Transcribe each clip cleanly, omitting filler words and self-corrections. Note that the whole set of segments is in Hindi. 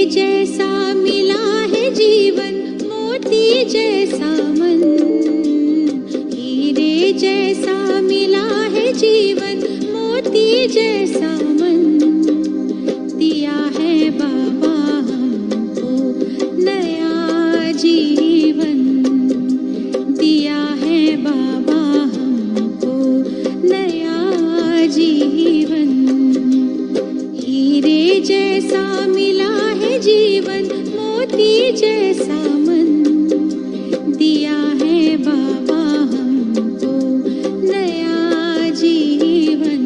जैसा मिला है जीवन, मोती जैसा मन। हीरे जैसा मिला है जीवन, मोती जैसा मन। दिया है बाबा हमको नया जीवन, दिया है बाबा हमको नया जीवन। हीरे जैसा मिला है जीवन, मोती जैसा मन। दिया है बाबा हमको नया जीवन,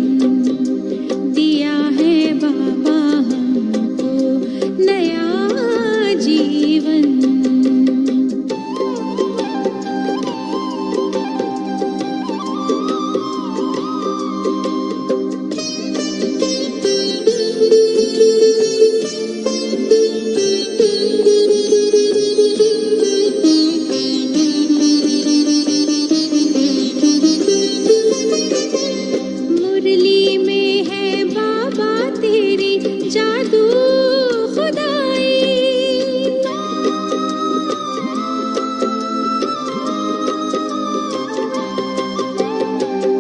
दिया है बाबा हमको नया जीवन। मुरली में है बाबा तेरी जादू खुदाई।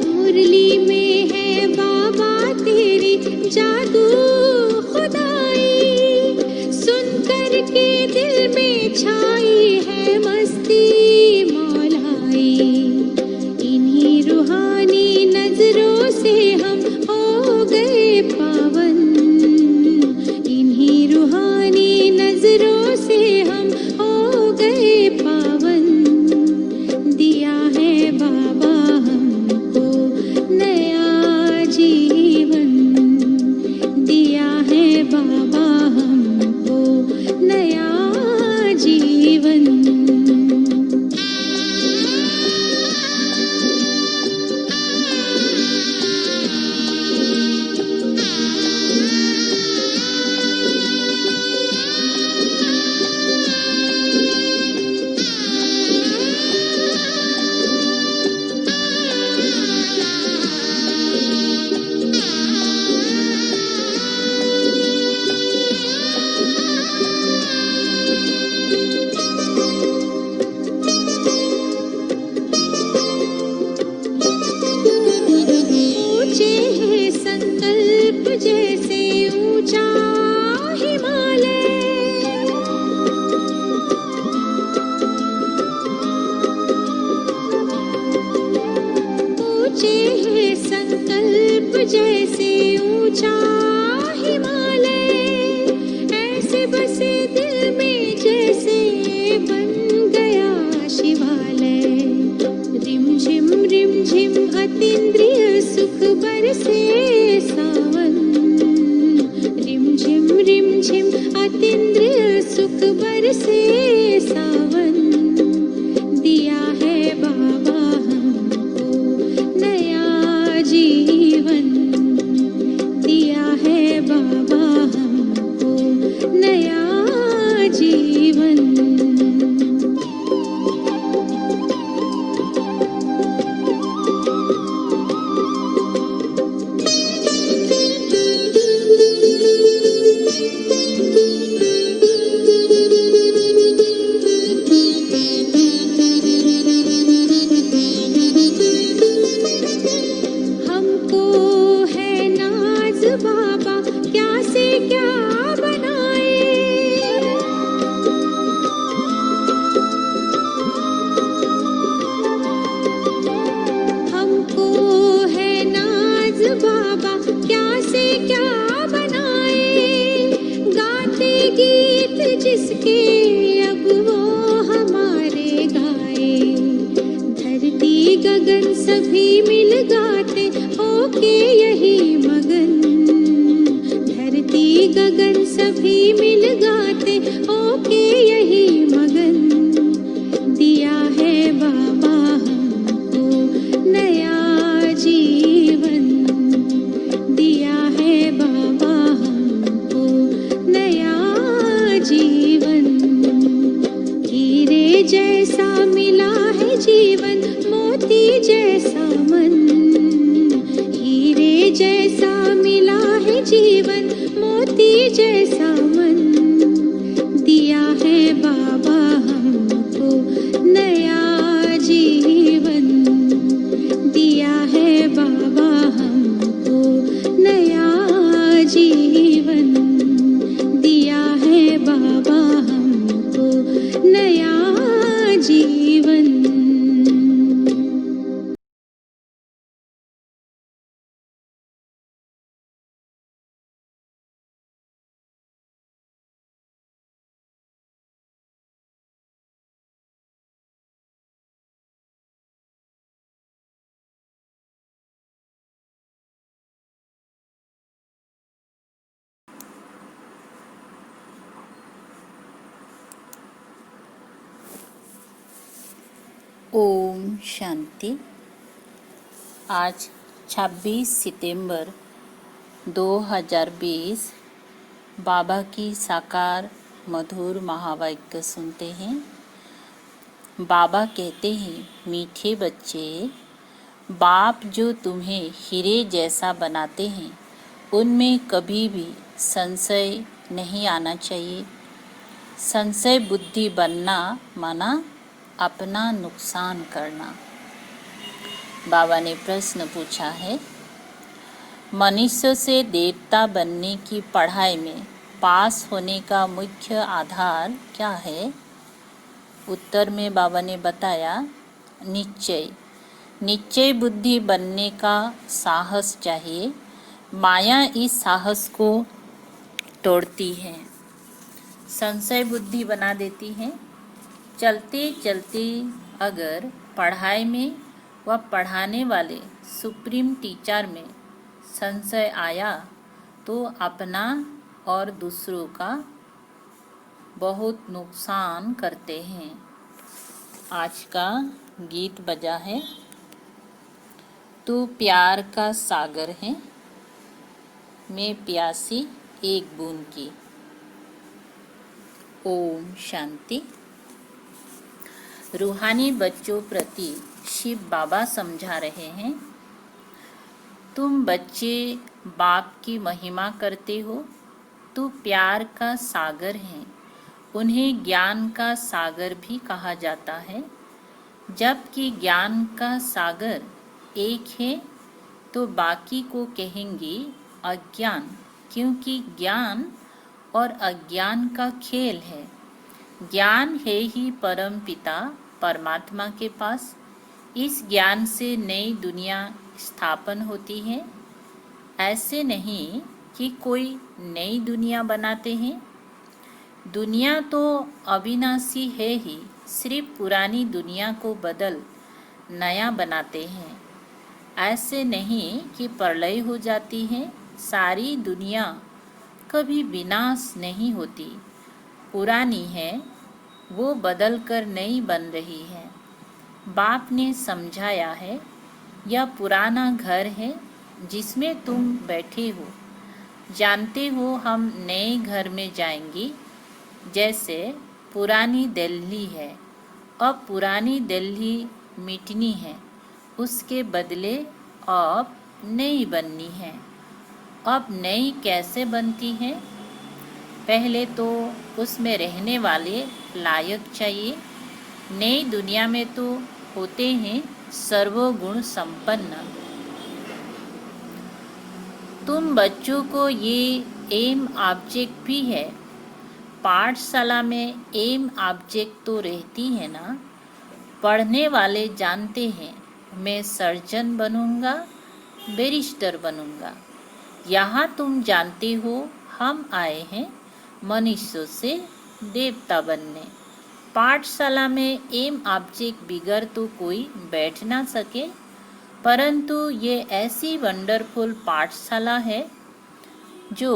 मुरली में है बाबा तेरी जादू खुदाई। सुन कर के दिल में छाई है मस्ती मौलाई। इन्हीं रूहानी नजरों से हम हो गए पावन, इन्हीं रूहानी नजरों से हम हो गए पावन। दिया है बाबा हमको नया जीवन, दिया है बाबा हमको नया जीवन। ऊंचे हैं संकल्प जैसे ऊंचा हिमालय। ऊंचे हैं संकल्प जैसे ऊंचा हिमालय। ऐसे बसे दिल में जैसे बन गया शिवालय। रिमझिम अतीन्द्रिय सुख बरसे सावन। रिमझिम अतीन्द्रिय सुख बरसे सावन। दिया है बाबा हमको नया जीवन, दिया है बाबा हमको नया जीवन। हमको है नाज बाबा, क्या से क्या बनाए। हमको है नाज बाबा, क्या से क्या बनाए। गाते गीत जिसके अब वो हमारे गाए। धरती गगन सभी मिल गाते होके यही मगन। धरती गगन सभी मिल गाते होके यही मगन। दिया है बाबा हमको नया जीवन, दिया है बाबा हमको नया जीवन। हीरे जैसा मिला है जीवन, मोती जैसा मन। हीरे जैसा मिला है जीवन, मोती जैसा मन। ओम शांति। आज 26 सितंबर 2020 बाबा की साकार मधुर महावाक्य सुनते हैं। बाबा कहते हैं, मीठे बच्चे, बाप जो तुम्हें हीरे जैसा बनाते हैं उनमें कभी भी संशय नहीं आना चाहिए। संशय बुद्धि बनना माना अपना नुकसान करना। बाबा ने प्रश्न पूछा है, मनुष्य से देवता बनने की पढ़ाई में पास होने का मुख्य आधार क्या है? उत्तर में बाबा ने बताया, निश्चय बुद्धि बनने का साहस चाहिए। माया इस साहस को तोड़ती है, संशय बुद्धि बना देती है। चलते चलते अगर पढ़ाई में व पढ़ाने वाले सुप्रीम टीचर में संशय आया तो अपना और दूसरों का बहुत नुकसान करते हैं। आज का गीत बजा है, तू प्यार का सागर है, मैं प्यासी एक बूंद की। ओम शांति। रूहानी बच्चों प्रति शिव बाबा समझा रहे हैं, तुम बच्चे बाप की महिमा करते हो, तू प्यार का सागर है। उन्हें ज्ञान का सागर भी कहा जाता है। जबकि ज्ञान का सागर एक है तो बाकी को कहेंगे अज्ञान, क्योंकि ज्ञान और अज्ञान का खेल है। ज्ञान है ही परम पिता परमात्मा के पास। इस ज्ञान से नई दुनिया स्थापन होती है। ऐसे नहीं कि कोई नई दुनिया बनाते हैं। दुनिया तो अविनाशी है ही, सिर्फ पुरानी दुनिया को बदल नया बनाते हैं। ऐसे नहीं कि प्रलय हो जाती है। सारी दुनिया कभी विनाश नहीं होती। पुरानी है वो बदल कर नई बन रही है। बाप ने समझाया है, यह पुराना घर है जिसमें तुम बैठे हो। जानते हो हम नए घर में जाएंगी। जैसे पुरानी दिल्ली है, अब पुरानी दिल्ली मिटनी है, उसके बदले अब नई बननी है। अब नई कैसे बनती है? पहले तो उसमें रहने वाले लायक चाहिए। नई दुनिया में तो होते हैं सर्वगुण संपन्न। तुम बच्चों को ये एम ऑब्जेक्ट भी है। पाठशाला में एम ऑब्जेक्ट तो रहती है ना। पढ़ने वाले जानते हैं मैं सर्जन बनूंगा, बैरिस्टर बनूंगा। यहाँ तुम जानते हो हम आए हैं मनुष्यों से देवता बनने। पाठशाला में एम ऑब्जेक्ट बिगर तो कोई बैठ ना सके, परंतु ये ऐसी वंडरफुल पाठशाला है जो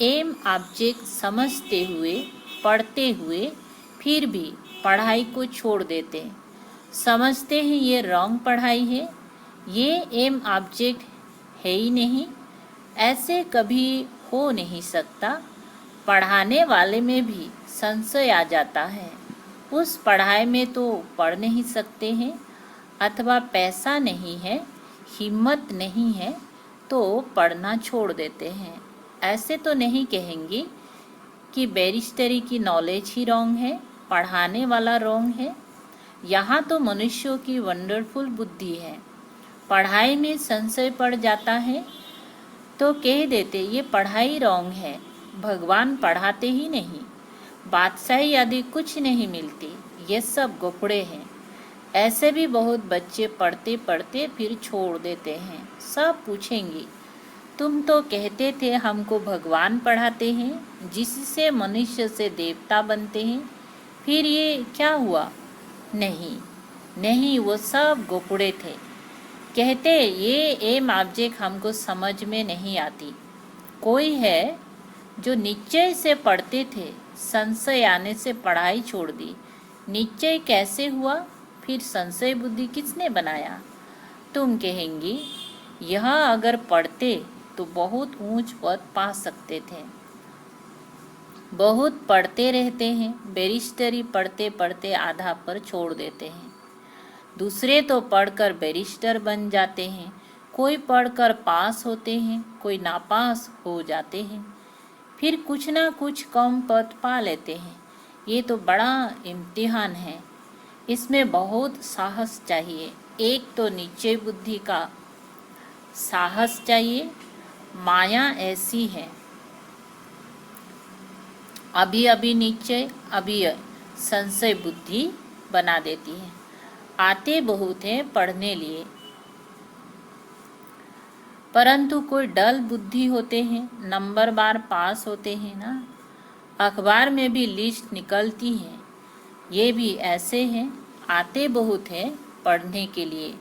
एम ऑब्जेक्ट समझते हुए, पढ़ते हुए फिर भी पढ़ाई को छोड़ देते। समझते हैं ये रॉन्ग पढ़ाई है, ये एम ऑब्जेक्ट है ही नहीं। ऐसे कभी हो नहीं सकता। पढ़ाने वाले में भी संशय आ जाता है। उस पढ़ाई में तो पढ़ नहीं सकते हैं, अथवा पैसा नहीं है, हिम्मत नहीं है तो पढ़ना छोड़ देते हैं। ऐसे तो नहीं कहेंगे कि बैरिस्टरी की नॉलेज ही रॉन्ग है, पढ़ाने वाला रॉन्ग है। यहाँ तो मनुष्यों की वंडरफुल बुद्धि है। पढ़ाई में संशय पड़ जाता है तो कह देते ये पढ़ाई रॉन्ग है, भगवान पढ़ाते ही नहीं, बादशाही आदि कुछ नहीं मिलती, ये सब गोपड़े हैं। ऐसे भी बहुत बच्चे पढ़ते पढ़ते फिर छोड़ देते हैं। सब पूछेंगे तुम तो कहते थे हमको भगवान पढ़ाते हैं जिससे मनुष्य से देवता बनते हैं, फिर ये क्या हुआ? नहीं, वो सब गोपड़े थे। कहते ये एम ऑब्जेक्ट हमको समझ में नहीं आती। कोई है जो निश्चय से पढ़ते थे, संशय आने से पढ़ाई छोड़ दी। निश्चय कैसे हुआ? फिर संशय बुद्धि किसने बनाया? तुम कहेंगी यह अगर पढ़ते तो बहुत ऊंच पद पा सकते थे। बहुत पढ़ते रहते हैं, बैरिस्टरी पढ़ते पढ़ते आधा पर छोड़ देते हैं। दूसरे तो पढ़कर बैरिस्टर बन जाते हैं, कोई पढ़कर पास होते हैं, कोई नापास हो जाते हैं, फिर कुछ ना कुछ कम पद पा लेते हैं। ये तो बड़ा इम्तिहान है, इसमें बहुत साहस चाहिए। एक तो निश्चय बुद्धि का साहस चाहिए। माया ऐसी है, अभी अभी निश्चय, अभी संशय बुद्धि बना देती है। आते बहुत हैं पढ़ने लिए, परंतु कोई डल बुद्धि होते हैं, नंबर बार पास होते हैं ना। अखबार में भी लिस्ट निकलती है, ये भी ऐसे हैं, आते बहुत हैं पढ़ने के लिए।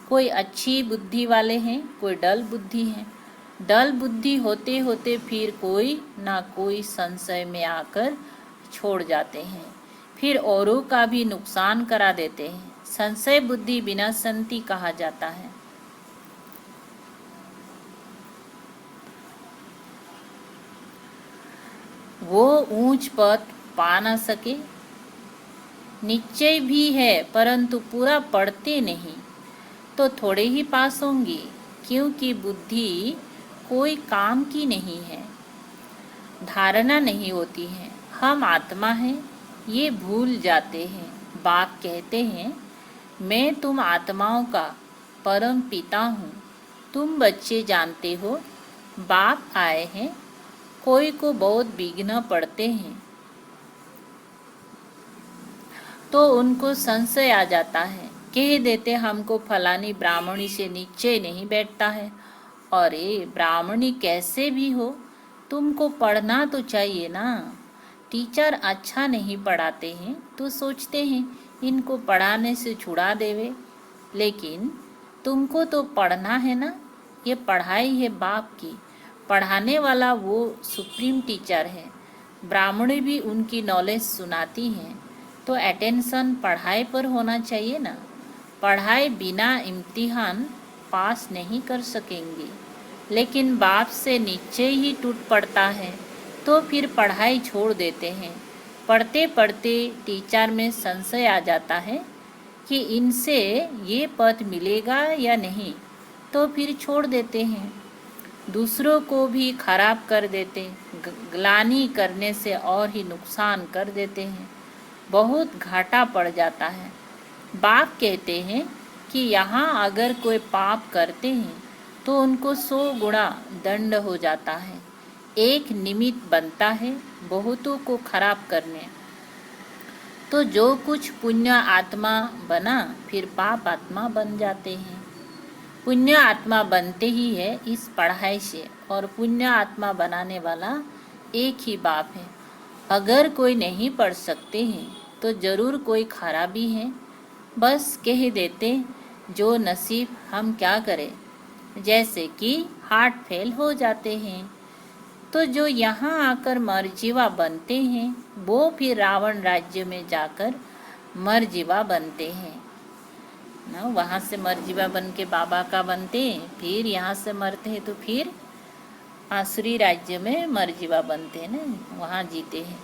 कोई अच्छी बुद्धि वाले हैं, कोई डल बुद्धि है। डल बुद्धि होते होते फिर कोई ना कोई संशय में आकर छोड़ जाते हैं, फिर औरों का भी नुकसान करा देते हैं। संशय बुद्धि विनशंति कहा जाता है। वो ऊंच पद पा न सके, निश्चय भी है परंतु पूरा पढ़ते नहीं, तो थोड़े ही पास होंगी, क्योंकि बुद्धि कोई काम की नहीं है, धारणा नहीं होती है। हम आत्मा हैं ये भूल जाते हैं। बाप कहते हैं मैं तुम आत्माओं का परम पिता हूँ। तुम बच्चे जानते हो बाप आए हैं, कोई को बहुत विघ्न पड़ते हैं तो उनको संशय आ जाता है, कह देते हमको फलानी ब्राह्मणी से निश्चय नहीं बैठता है। अरे ब्राह्मणी कैसे भी हो, तुमको पढ़ना तो चाहिए ना। टीचर अच्छा नहीं पढ़ाते हैं तो सोचते हैं इनको पढ़ाने से छुड़ा देवे, लेकिन तुमको तो पढ़ना है ना। ये पढ़ाई है बाप की, पढ़ाने वाला वो सुप्रीम टीचर है। ब्राह्मणी भी उनकी नॉलेज सुनाती हैं, तो अटेंशन पढ़ाई पर होना चाहिए ना। पढ़ाई बिना इम्तिहान पास नहीं कर सकेंगी, लेकिन बाप से निश्चय ही टूट पड़ता है तो फिर पढ़ाई छोड़ देते हैं। पढ़ते पढ़ते टीचर में संशय आ जाता है कि इनसे ये पद मिलेगा या नहीं, तो फिर छोड़ देते हैं। दूसरों को भी खराब कर देते, ग्लानि करने से और ही नुकसान कर देते हैं, बहुत घाटा पड़ जाता है। बाप कहते हैं कि यहाँ अगर कोई पाप करते हैं तो उनको 100 गुणा दंड हो जाता है। एक निमित्त बनता है बहुतों को खराब करने, तो जो कुछ पुण्य आत्मा बना फिर पाप आत्मा बन जाते हैं। पुण्य आत्मा बनते ही है इस पढ़ाई से, और पुण्य आत्मा बनाने वाला एक ही बाप है। अगर कोई नहीं पढ़ सकते हैं तो ज़रूर कोई खराबी है, बस कह देते जो नसीब, हम क्या करें। जैसे कि हार्ट फेल हो जाते हैं तो जो यहाँ आकर मरजीवा बनते हैं वो फिर रावण राज्य में जाकर मरजीवा बनते हैं ना। वहाँ से मरजीवा बन के बाबा का बनते हैं, फिर यहाँ से मरते हैं तो फिर आसुरी राज्य में मरजीवा बनते हैं ना, वहाँ जीते हैं।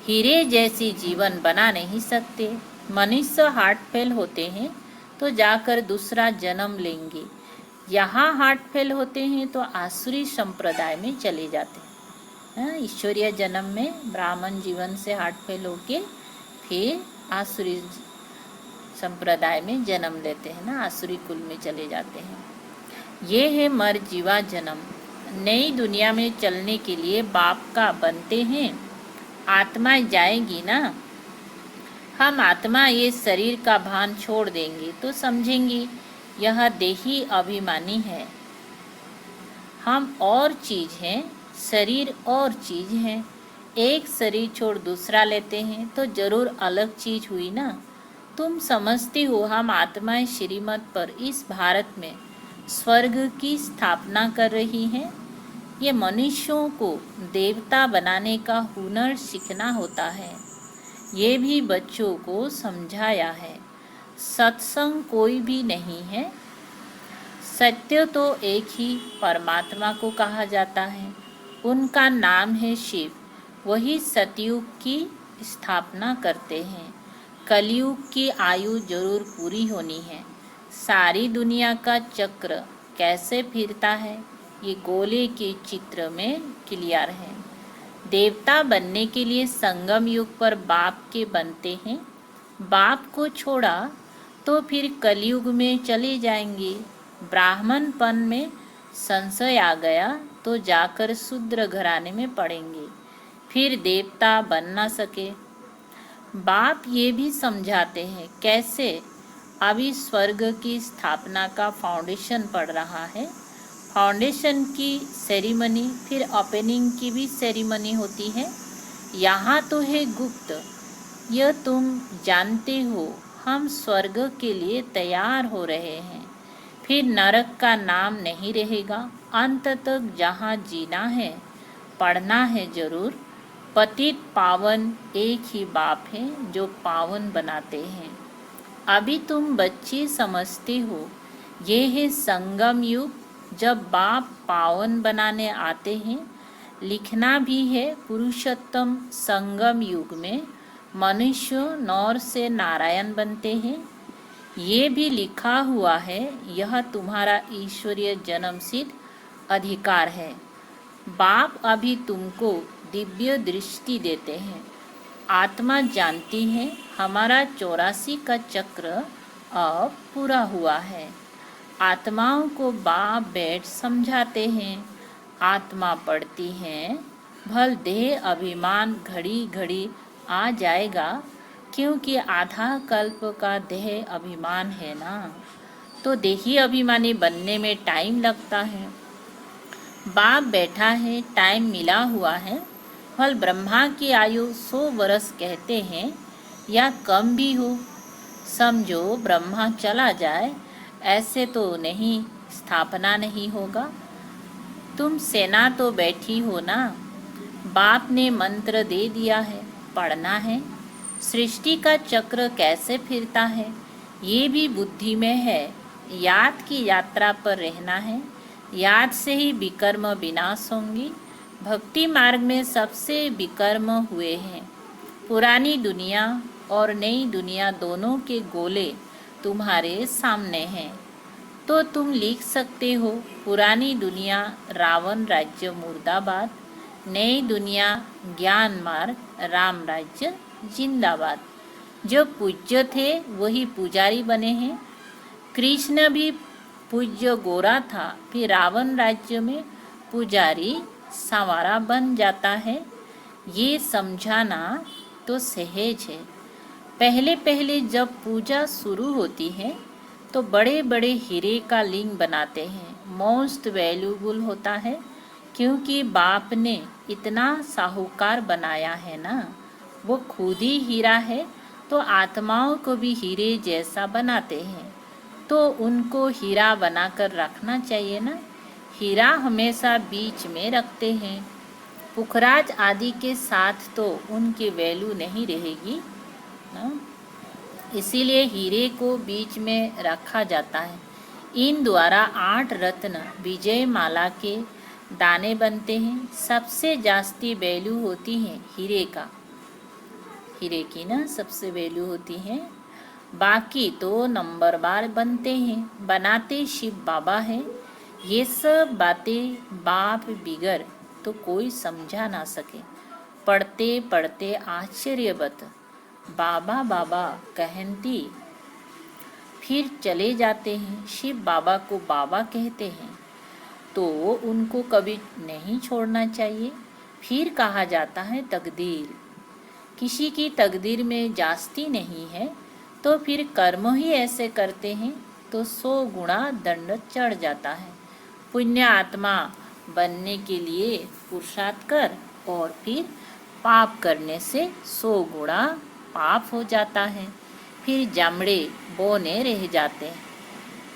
हीरे जैसी जीवन बना नहीं सकते। मनुष्य हार्ट फेल होते हैं तो जाकर दूसरा जन्म लेंगे, यहाँ हार्ट फेल होते हैं तो आसुरी संप्रदाय में चले जाते हैं। ईश्वरीय जन्म में ब्राह्मण जीवन से हार्ट फेल होके फिर आसुरी संप्रदाय में जन्म लेते हैं ना, आसुरी कुल में चले जाते हैं। ये है मरजीवा जन्म। नई दुनिया में चलने के लिए बाप का बनते हैं। आत्मा जाएगी ना, हम आत्मा ये शरीर का भान छोड़ देंगे तो समझेंगी यह देही अभिमानी है, हम और चीज़ हैं, शरीर और चीज़ है। एक शरीर छोड़ दूसरा लेते हैं तो जरूर अलग चीज़ हुई ना। तुम समझती हो हम आत्माएं श्रीमत पर इस भारत में स्वर्ग की स्थापना कर रही हैं। ये मनुष्यों को देवता बनाने का हुनर सीखना होता है, ये भी बच्चों को समझाया है। सत्संग कोई भी नहीं है। सत्य तो एक ही परमात्मा को कहा जाता है, उनका नाम है शिव। वही सतयुग की स्थापना करते हैं। कलयुग की आयु जरूर पूरी होनी है। सारी दुनिया का चक्र कैसे फिरता है ये गोले के चित्र में क्लियर है। देवता बनने के लिए संगम युग पर बाप के बनते हैं। बाप को छोड़ा तो फिर कलयुग में चले जाएंगे। ब्राह्मणपन में संशय आ गया तो जाकर शूद्र घराने में पड़ेंगे, फिर देवता बन ना सके। बाप ये भी समझाते हैं कैसे। अभी स्वर्ग की स्थापना का फाउंडेशन पड़ रहा है। फाउंडेशन की सेरिमनी, फिर ओपनिंग की भी सेरिमनी होती है। यहाँ तो है गुप्त, यह तुम जानते हो। हम स्वर्ग के लिए तैयार हो रहे हैं। फिर नरक का नाम नहीं रहेगा। अंत तक जहाँ जीना है, पढ़ना है जरूर। पतित पावन एक ही बाप है जो पावन बनाते हैं। अभी तुम बच्चे समझते हो ये है संगम युग, जब बाप पावन बनाने आते हैं। लिखना भी है पुरुषोत्तम संगम युग में मनुष्य नौर से नारायण बनते हैं। ये भी लिखा हुआ है, यह तुम्हारा ईश्वरीय जन्मसिद्ध अधिकार है। बाप अभी तुमको दिव्य दृष्टि देते हैं। आत्मा जानती है हमारा 84 का चक्र अब पूरा हुआ है। आत्माओं को बाप बैठ समझाते हैं। आत्मा पढ़ती हैं, भल देह अभिमान घड़ी घड़ी आ जाएगा, क्योंकि आधा कल्प का देह अभिमान है ना, तो देही अभिमानी बनने में टाइम लगता है। बाप बैठा है, टाइम मिला हुआ है। फल ब्रह्मा की आयु 100 वर्ष कहते हैं या कम भी हो। समझो ब्रह्मा चला जाए, ऐसे तो नहीं, स्थापना नहीं होगा। तुम सेना तो बैठी हो ना। बाप ने मंत्र दे दिया है, पढ़ना है। सृष्टि का चक्र कैसे फिरता है ये भी बुद्धि में है। याद की यात्रा पर रहना है। याद से ही विकर्म विनाश होंगी। भक्ति मार्ग में सबसे विकर्म हुए हैं। पुरानी दुनिया और नई दुनिया दोनों के गोले तुम्हारे सामने हैं, तो तुम लिख सकते हो पुरानी दुनिया रावण राज्य मुर्दाबाद, नई दुनिया ज्ञान मार्ग राम राज्य जिंदाबाद। जो पूज्य थे वही पुजारी बने हैं। कृष्ण भी पूज्य गोरा था, फिर रावण राज्य में पुजारी संवारा बन जाता है। ये समझाना तो सहज है। पहले पहले जब पूजा शुरू होती है तो बड़े बड़े हीरे का लिंग बनाते हैं। मोस्ट वैल्यूबल होता है, क्योंकि बाप ने इतना साहूकार बनाया है ना, वो खुद ही हीरा है, तो आत्माओं को भी हीरे जैसा बनाते हैं। तो उनको हीरा बनाकर रखना चाहिए ना। हीरा हमेशा बीच में रखते हैं। पुखराज आदि के साथ तो उनकी वैल्यू नहीं रहेगी ना, इसीलिए हीरे को बीच में रखा जाता है। इन द्वारा 8 रत्न विजय माला के दाने बनते हैं। सबसे जास्ती वैल्यू होती है हीरे का, हीरे की ना सबसे वैल्यू होती है। बाकी तो नंबरवार बनते हैं। बनाते शिव बाबा है। ये सब बातें बाप बिगर तो कोई समझा ना सके। पढ़ते पढ़ते आश्चर्यवत बाबा बाबा कहती फिर चले जाते हैं। शिव बाबा को बाबा कहते हैं, तो उनको कभी नहीं छोड़ना चाहिए। फिर कहा जाता है तकदीर। किसी की तकदीर में जास्ती नहीं है, तो फिर कर्म ही ऐसे करते हैं तो 100 गुणा दंड चढ़ जाता है। पुण्य आत्मा बनने के लिए पुरुषार्थ कर, और फिर पाप करने से 100 गुणा पाप हो जाता है। फिर जामड़े बोने रह जाते हैं,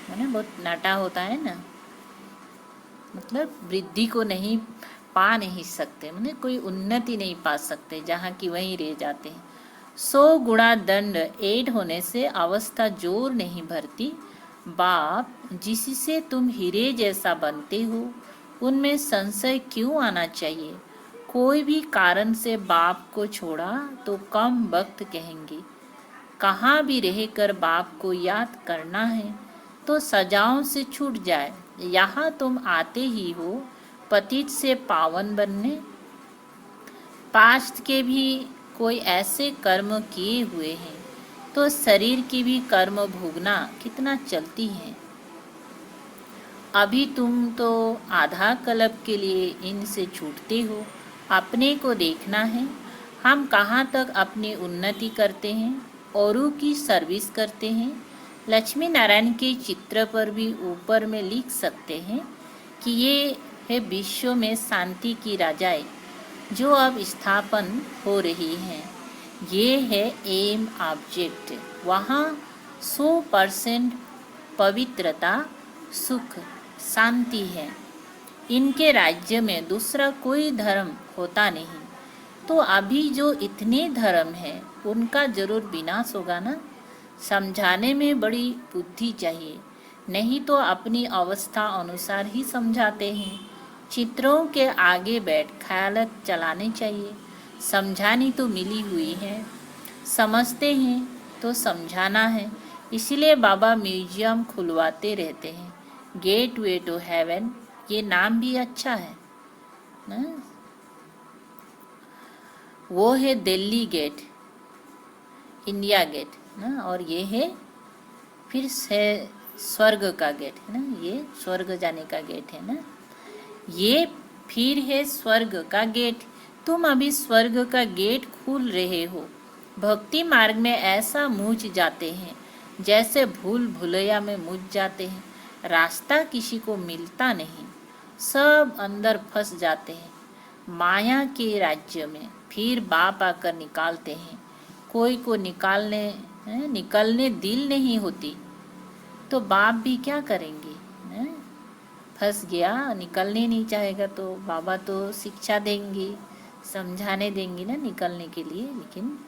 मैंने बहुत नाटा होता है ना, मतलब वृद्धि को नहीं पा नहीं सकते, मैंने कोई उन्नति नहीं पा सकते, जहाँ की वहीं रह जाते हैं। 100 गुणा दंड ऐड होने से अवस्था जोर नहीं भरती। बाप जिससे तुम हीरे जैसा बनते हो उनमें संशय क्यों आना चाहिए। कोई भी कारण से बाप को छोड़ा तो कम वक्त कहेंगे। कहाँ भी रहकर बाप को याद करना है तो सजाओं से छूट जाए। यहाँ तुम आते ही हो पतित से पावन बनने। पास्ट के भी कोई ऐसे कर्म किए हुए हैं तो शरीर की भी कर्म भोगना कितना चलती है। अभी तुम तो आधा कल्प के लिए इनसे छूटते हो। अपने को देखना है। हम कहाँ तक अपनी उन्नति करते हैं, औरों की सर्विस करते हैं। लक्ष्मी नारायण के चित्र पर भी ऊपर में लिख सकते हैं कि ये है विश्व में शांति की राजाएं जो अब स्थापन हो रही हैं। ये है एम ऑब्जेक्ट। वहाँ 100% पवित्रता, सुख, शांति है। इनके राज्य में दूसरा कोई धर्म होता नहीं। तो अभी जो इतने धर्म हैं उनका जरूर विनाश होगा ना। समझाने में बड़ी बुद्धि चाहिए, नहीं तो अपनी अवस्था अनुसार ही समझाते हैं। चित्रों के आगे बैठ ख्यालत चलाने चाहिए। समझानी तो मिली हुई है, समझते हैं तो समझाना है। इसलिए बाबा म्यूजियम खुलवाते रहते हैं। गेट वे टू हेवन, ये नाम भी अच्छा है ना। वो है दिल्ली गेट, इंडिया गेट ना, और ये है फिर से स्वर्ग का गेट है ना। ये स्वर्ग जाने का गेट है ना। ये फिर है स्वर्ग का गेट। तुम अभी स्वर्ग का गेट खोल रहे हो। भक्ति मार्ग में ऐसा मूझ जाते हैं जैसे भूल भुलैया में मूझ जाते हैं। रास्ता किसी को मिलता नहीं, सब अंदर फंस जाते हैं माया के राज्य में। फिर बाप आकर निकालते हैं। कोई को निकलने दिल नहीं होती तो बाप भी क्या करेंगे। फंस गया, निकलने नहीं चाहेगा तो बाबा तो शिक्षा देंगे, समझाने देंगे ना निकलने के लिए। लेकिन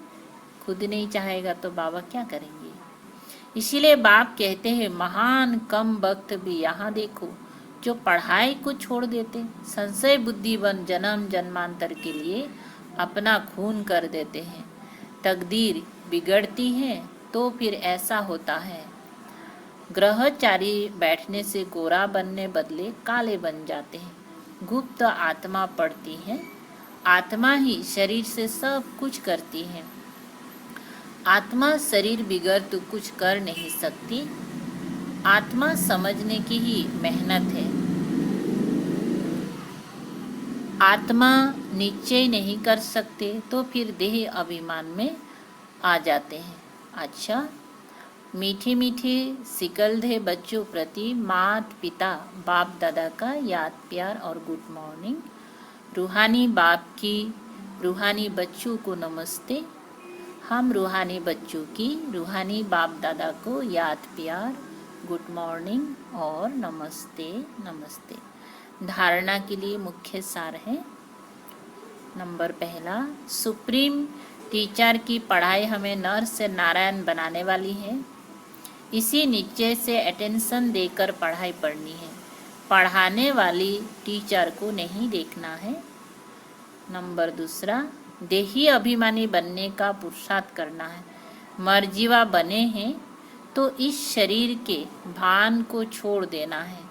खुद नहीं चाहेगा तो बाबा क्या करेंगे। इसीलिए बाप कहते हैं महान कम वक्त भी यहाँ देखो जो पढ़ाई को छोड़ देते, संशय बुद्धि बन जन्म जन्मांतर के लिए अपना खून कर देते हैं। तकदीर बिगड़ती है तो फिर ऐसा होता है। ग्रहचारी बैठने से गोरा बनने बदले काले बन जाते हैं। गुप्त आत्मा पड़ती है। आत्मा ही शरीर से सब कुछ करती है। आत्मा शरीर बिगड़ तो कुछ कर नहीं सकती। आत्मा समझने की ही मेहनत है। आत्मा निश्चय नहीं कर सकते तो फिर देह अभिमान में आ जाते हैं। अच्छा, मीठे मीठे सिकलधे बच्चों प्रति माता पिता बाप दादा का याद प्यार और गुड मॉर्निंग। रूहानी बाप की रूहानी बच्चों को नमस्ते। हम रूहानी बच्चों की रूहानी बाप दादा को याद प्यार, गुड मॉर्निंग और नमस्ते नमस्ते। धारणा के लिए मुख्य सार है। नंबर पहला, सुप्रीम टीचर की पढ़ाई हमें नर से नारायण बनाने वाली है। इसी निश्चय से अटेंशन देकर पढ़ाई पढ़नी है। पढ़ाने वाली टीचर को नहीं देखना है। नंबर दूसरा, देही अभिमानी बनने का पुरुषार्थ करना है। मर्जीवा बने हैं तो इस शरीर के भान को छोड़ देना है।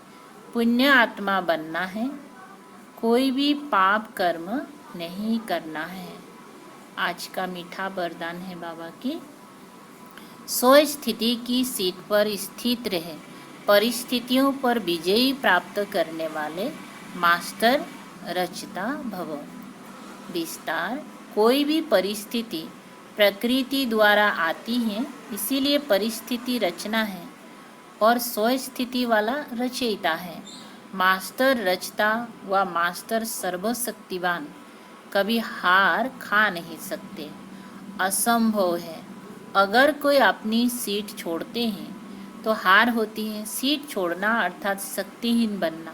पुण्य आत्मा बनना है। कोई भी पाप कर्म नहीं करना है। आज का मीठा वरदान है बाबा की। सो स्थिति की सीट पर स्थित रहे, परिस्थितियों पर विजयी प्राप्त करने वाले मास्टर रचता भव। विस्तार, कोई भी परिस्थिति प्रकृति द्वारा आती है, इसीलिए परिस्थिति रचना है और सो स्थिति वाला रचयिता है। मास्टर रचता व मास्टर सर्वशक्तिवान कभी हार खा नहीं सकते, असंभव है। अगर कोई अपनी सीट छोड़ते हैं तो हार होती है। सीट छोड़ना अर्थात शक्तिहीन बनना।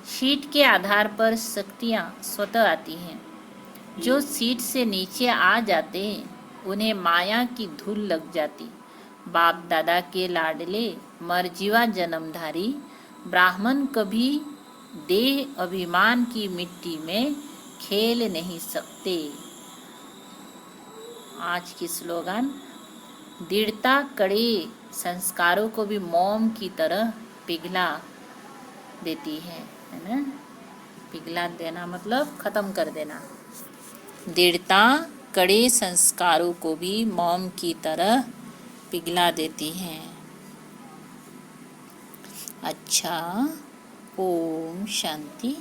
सीट के आधार पर शक्तियाँ स्वतः आती हैं। जो सीट से नीचे आ जाते हैं उन्हें माया की धूल लग जाती। बाप दादा के लाडले मर्जीवा जन्मधारी ब्राह्मण कभी देह अभिमान की मिट्टी में खेल नहीं सकते। आज की स्लोगन, दृढ़ता कड़े संस्कारों को भी मोम की तरह पिघला देती है ना। पिघला देना मतलब खत्म कर देना। दृढ़ता कड़े संस्कारों को भी मोम की तरह पिघला देती है। अच्छा, ओम शांति।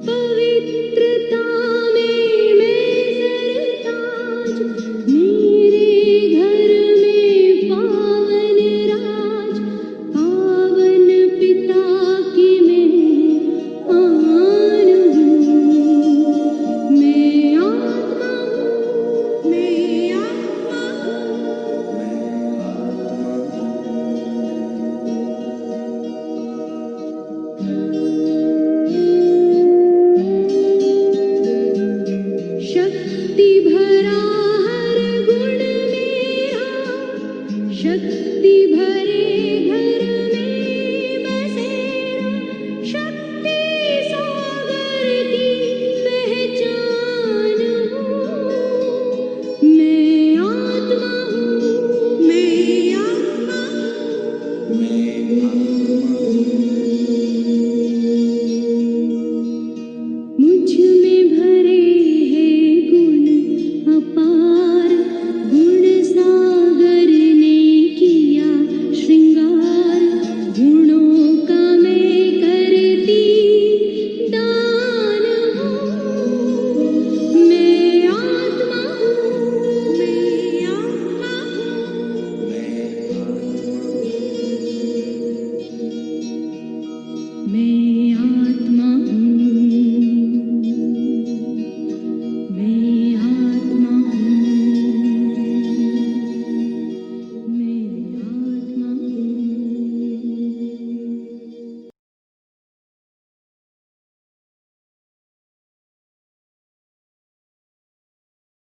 पवित्रता